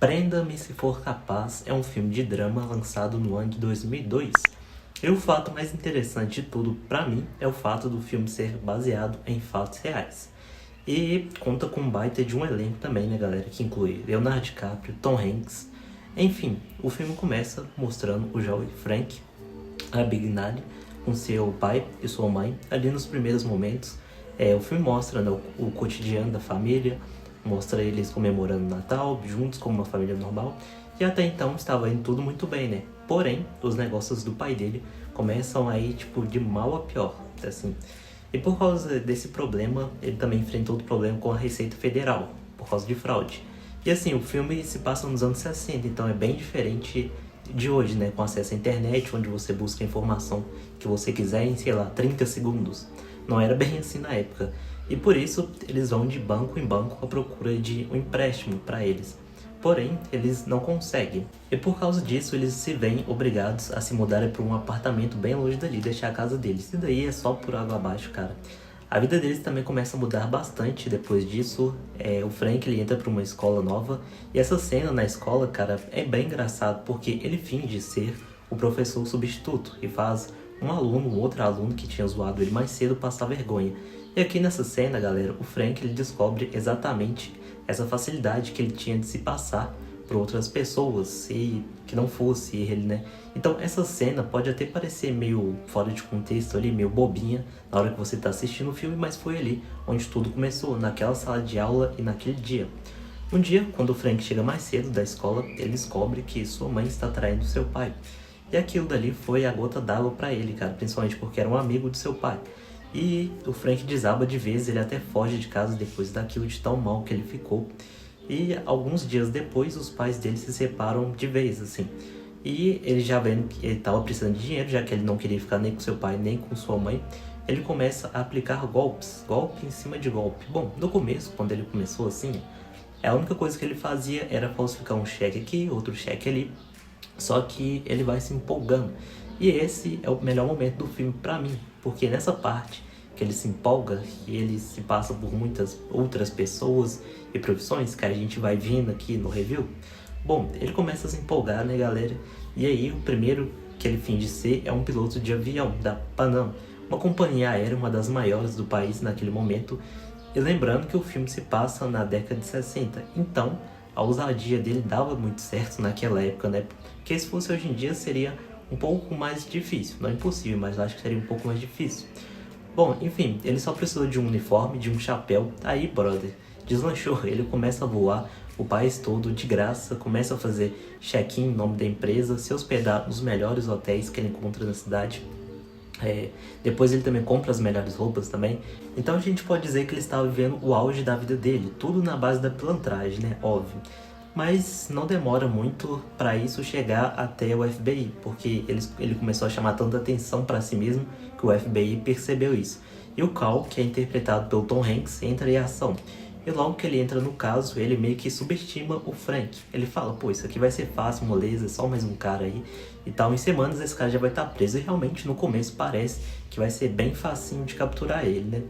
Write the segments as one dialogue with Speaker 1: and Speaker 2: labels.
Speaker 1: Prenda-me se for capaz é um filme de drama lançado no ano de 2002. E o fato mais interessante de tudo, pra mim, é o fato do filme ser baseado em fatos reais. E conta com um baita de um elenco também, né, galera? Que inclui Leonardo DiCaprio, Tom Hanks. Enfim, o filme começa mostrando o jovem Frank Abagnale com seu pai e sua mãe ali nos primeiros momentos. O filme mostra, né, o cotidiano da família, mostra eles comemorando o Natal, juntos como uma família normal. E até então estava indo tudo muito bem, né? Porém, os negócios do pai dele começam a ir, tipo, de mal a pior, assim. E por causa desse problema, ele também enfrentou outro problema com a Receita Federal, por causa de fraude. E assim, o filme se passa nos anos 60, então é bem diferente de hoje, né? Com acesso à internet, onde você busca a informação que você quiser em, sei lá, 30 segundos. Não era bem assim na época. E por isso, eles vão de banco em banco à procura de um empréstimo para eles. Porém, eles não conseguem. E por causa disso, eles se veem obrigados a se mudarem para um apartamento bem longe dali, deixar a casa deles. E daí é só por água abaixo, cara. A vida deles também começa a mudar bastante depois disso. O Frank, ele entra para uma escola nova. E essa cena na escola, cara, é bem engraçado, porque ele finge ser o professor substituto e faz um outro aluno que tinha zoado ele mais cedo passar vergonha. E aqui nessa cena, galera, o Frank, ele descobre exatamente essa facilidade que ele tinha de se passar por outras pessoas e que não fosse ele, né? Então essa cena pode até parecer meio fora de contexto ali, meio bobinha na hora que você tá assistindo o filme, mas foi ali onde tudo começou, naquela sala de aula e naquele dia. Um dia, quando o Frank chega mais cedo da escola, ele descobre que sua mãe está traindo seu pai. E aquilo dali foi a gota d'água pra ele, cara, principalmente porque era um amigo de seu pai. E o Frank desaba de vez, ele até foge de casa depois daquilo, de tão mal que ele ficou. E alguns dias depois, os pais dele se separam de vez, assim. E ele já vendo que ele estava precisando de dinheiro, já que ele não queria ficar nem com seu pai, nem com sua mãe, ele começa a aplicar golpes, golpe em cima de golpe. Bom, no começo, quando ele começou assim, a única coisa que ele fazia era falsificar um cheque aqui, outro cheque ali. Só que ele vai se empolgando. E esse é o melhor momento do filme pra mim, porque nessa parte que ele se empolga e ele se passa por muitas outras pessoas e profissões que a gente vai vendo aqui no review. Bom, ele começa a se empolgar, né, galera? E aí o primeiro que ele finge ser é um piloto de avião da Panam, uma companhia aérea, uma das maiores do país naquele momento. E lembrando que o filme se passa na década de 60, então a ousadia dele dava muito certo naquela época, né? Porque se fosse hoje em dia seria um pouco mais difícil, não impossível, mas acho que seria um pouco mais difícil. Bom, enfim, ele só precisou de um uniforme, de um chapéu. Aí, brother, deslanchou. Ele começa a voar o país todo de graça, começa a fazer check-in em nome da empresa, se hospedar nos melhores hotéis que ele encontra na cidade. Depois ele também compra as melhores roupas também. Então a gente pode dizer que ele estava vivendo o auge da vida dele, tudo na base da pilantragem, né? Óbvio. Mas não demora muito para isso chegar até o FBI, porque ele começou a chamar tanta atenção para si mesmo que o FBI percebeu isso. E o Cal, que é interpretado pelo Tom Hanks, entra em ação. E logo que ele entra no caso, ele meio que subestima o Frank. Ele fala, pô, isso aqui vai ser fácil, moleza, é só mais um cara aí e tal. Em semanas esse cara já vai estar preso e realmente no começo parece que vai ser bem facinho de capturar ele, né?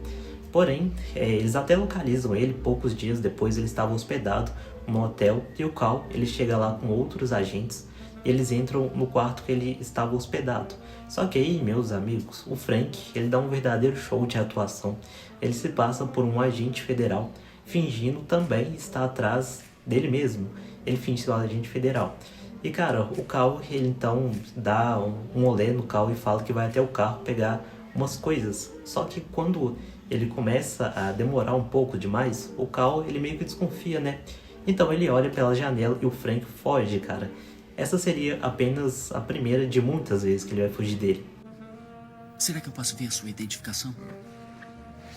Speaker 1: Porém, eles até localizam ele, poucos dias depois ele estava hospedado no hotel e o Cal, ele chega lá com outros agentes e eles entram no quarto que ele estava hospedado. Só que aí, meus amigos, o Frank, ele dá um verdadeiro show de atuação. Ele se passa por um agente federal, fingindo também estar atrás dele mesmo. Ele finge ser um agente federal. E cara, o Cal, ele então dá um olé no Cal e fala que vai até o carro pegar umas coisas. Só que quando ele começa a demorar um pouco demais, o Cal, ele meio que desconfia, né? Então ele olha pela janela e o Frank foge, cara. Essa seria apenas a primeira de muitas vezes que ele vai fugir dele.
Speaker 2: Será que eu posso ver a sua identificação?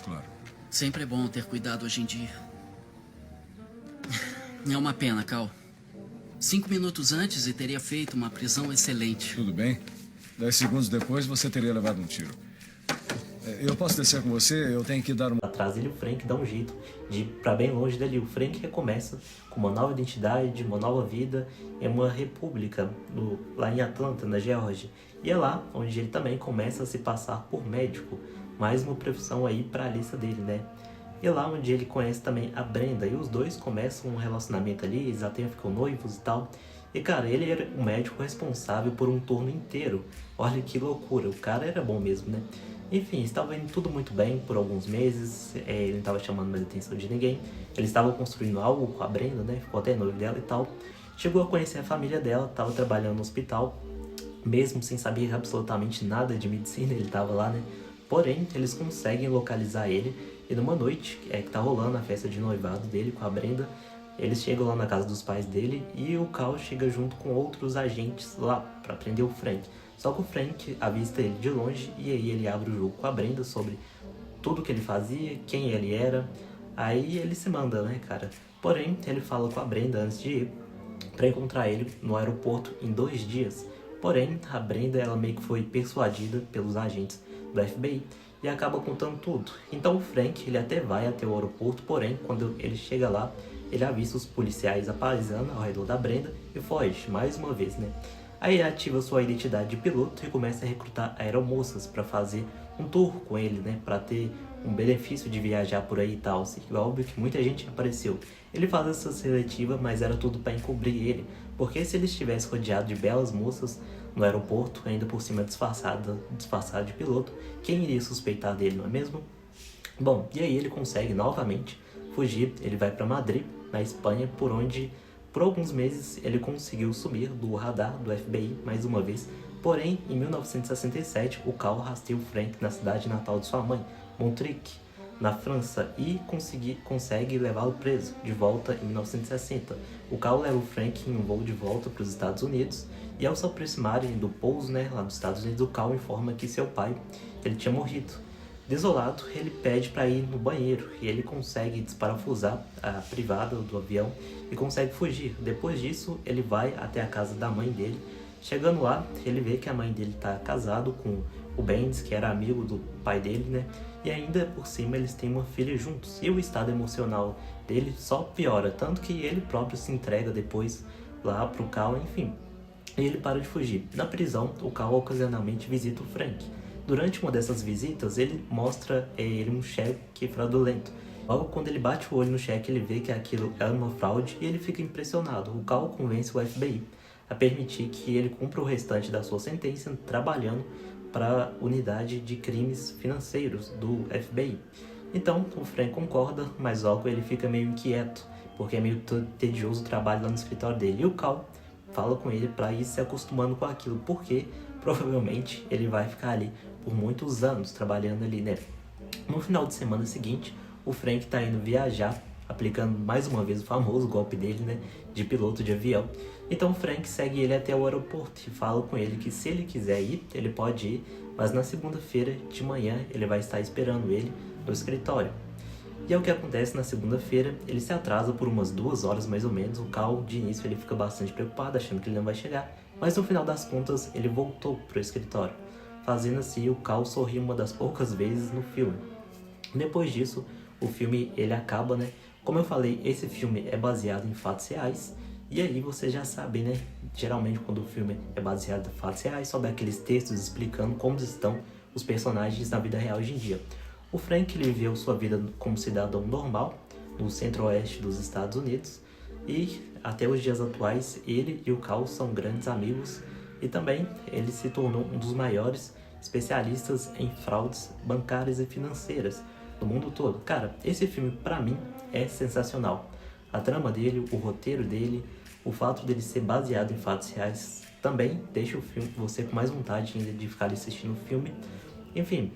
Speaker 3: Claro.
Speaker 2: Sempre é bom ter cuidado hoje em dia. É uma pena, Cal. 5 minutos antes e teria feito uma prisão excelente.
Speaker 3: Tudo bem. 10 segundos depois você teria levado um tiro. Eu posso descer com você? Eu tenho que dar uma...
Speaker 1: Atrás dele, o Frank dá um jeito de ir pra bem longe dali. O Frank recomeça com uma nova identidade, uma nova vida em uma república lá em Atlanta, na Geórgia. E é lá onde ele também começa a se passar por médico. mais uma profissão aí pra lista dele, né? E lá onde ele conhece também a Brenda, e os dois começam um relacionamento ali, eles até ficam noivos e tal. E cara, ele era o médico responsável por um turno inteiro. Olha que loucura, o cara era bom mesmo, né? Enfim, estava indo tudo muito bem por alguns meses, ele não estava chamando mais atenção de ninguém. Eles estavam construindo algo com a Brenda, né? Ficou até noivo dela e tal. Chegou a conhecer a família dela, estava trabalhando no hospital, mesmo sem saber absolutamente nada de medicina, ele estava lá, né? Porém, eles conseguem localizar ele, e numa noite que tá rolando a festa de noivado dele com a Brenda, eles chegam lá na casa dos pais dele e o Cal chega junto com outros agentes lá para prender o Frank. Só que o Frank avista ele de longe e aí ele abre o jogo com a Brenda sobre tudo que ele fazia, quem ele era. Aí ele se manda, né, cara? Porém, ele fala com a Brenda antes de ir para encontrar ele no aeroporto em 2 dias. Porém, a Brenda, ela meio que foi persuadida pelos agentes do FBI e acaba contando tudo. Então o Frank, ele até vai até o aeroporto, porém, quando ele chega lá, ele avista os policiais aparecendo ao redor da Brenda e foge, mais uma vez, né? Aí ele ativa sua identidade de piloto e começa a recrutar aeromoças para fazer um tour com ele, né? Para ter um benefício de viajar por aí e tal. Assim, óbvio que muita gente apareceu. Ele faz essa seletiva, mas era tudo para encobrir ele. Porque se ele estivesse rodeado de belas moças no aeroporto, ainda por cima disfarçado de piloto, quem iria suspeitar dele, não é mesmo? Bom, e aí ele consegue novamente fugir. Ele vai para Madrid, na Espanha, por onde por alguns meses ele conseguiu sumir do radar do FBI mais uma vez. Porém, em 1967, o Cal rasteia o Frank na cidade natal de sua mãe, Montrique, na França, e consegue levá-lo preso de volta em 1960. O Cal leva o Frank em um voo de volta para os Estados Unidos e ao se aproximarem do pouso, né, lá nos Estados Unidos, o Cal informa que seu pai ele tinha morrido. Desolado, ele pede para ir no banheiro e ele consegue desparafusar a privada do avião e consegue fugir. Depois disso, ele vai até a casa da mãe dele. Chegando lá, ele vê que a mãe dele está casado com o Bendis, que era amigo do pai dele, né? E ainda por cima eles têm uma filha juntos. E o estado emocional dele só piora, tanto que ele próprio se entrega depois lá pro Cal, enfim. E ele para de fugir. Na prisão, o Cal ocasionalmente visita o Frank. Durante uma dessas visitas, ele mostra ele um cheque fraudulento. Logo quando ele bate o olho no cheque, ele vê que aquilo era uma fraude e ele fica impressionado. O Cal convence o FBI a permitir que ele cumpra o restante da sua sentença trabalhando para a unidade de crimes financeiros do FBI. Então, o Frank concorda, mas logo ele fica meio inquieto, porque é meio tedioso o trabalho lá no escritório dele. E o Cal fala com ele para ir se acostumando com aquilo, porque provavelmente ele vai ficar ali por muitos anos trabalhando ali, né? No final de semana seguinte, o Frank tá indo viajar, aplicando mais uma vez o famoso golpe dele, né, de piloto de avião. Então o Frank segue ele até o aeroporto e fala com ele que se ele quiser ir, ele pode ir, mas na segunda-feira de manhã ele vai estar esperando ele no escritório. E é o que acontece na segunda-feira, ele se atrasa por umas 2 horas mais ou menos. O Cal, de início, ele fica bastante preocupado, achando que ele não vai chegar, mas no final das contas ele voltou pro escritório. Fazendo assim, o Cal sorri uma das poucas vezes no filme. Depois disso, o filme ele acaba, né? Como eu falei, esse filme é baseado em fatos reais. E aí você já sabe, né? Geralmente quando o filme é baseado em fatos reais, sobe aqueles textos explicando como estão os personagens na vida real hoje em dia. O Frank ele viveu sua vida como cidadão normal no centro-oeste dos Estados Unidos. E até os dias atuais, ele e o Cal são grandes amigos. E também ele se tornou um dos maiores especialistas em fraudes bancárias e financeiras do mundo todo. Cara, esse filme pra mim é sensacional. A trama dele, o roteiro dele, o fato dele ser baseado em fatos reais também deixa o filme você com mais vontade ainda de ficar assistindo o filme. Enfim,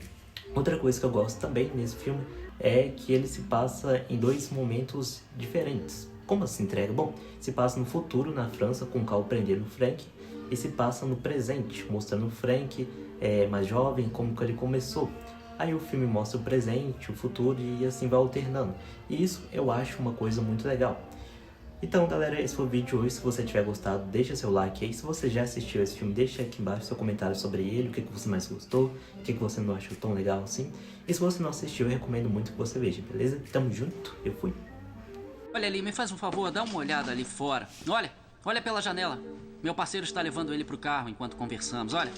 Speaker 1: outra coisa que eu gosto também nesse filme é que ele se passa em 2 momentos diferentes. Como se entrega? Bom, se passa no futuro, na França, com o Cal prendendo o Frank, e se passa no presente, mostrando o Frank mais jovem, como que ele começou. Aí o filme mostra o presente, o futuro e assim vai alternando. E isso eu acho uma coisa muito legal. Então galera, esse foi o vídeo de hoje. Se você tiver gostado, deixa seu like aí. Se você já assistiu esse filme, deixa aqui embaixo seu comentário sobre ele. O que você mais gostou, o que você não achou tão legal assim. E se você não assistiu, eu recomendo muito que você veja, beleza? Tamo junto, eu fui.
Speaker 2: Olha ali, me faz um favor, dá uma olhada ali fora. Olha pela janela. Meu parceiro está levando ele pro carro enquanto conversamos, olha.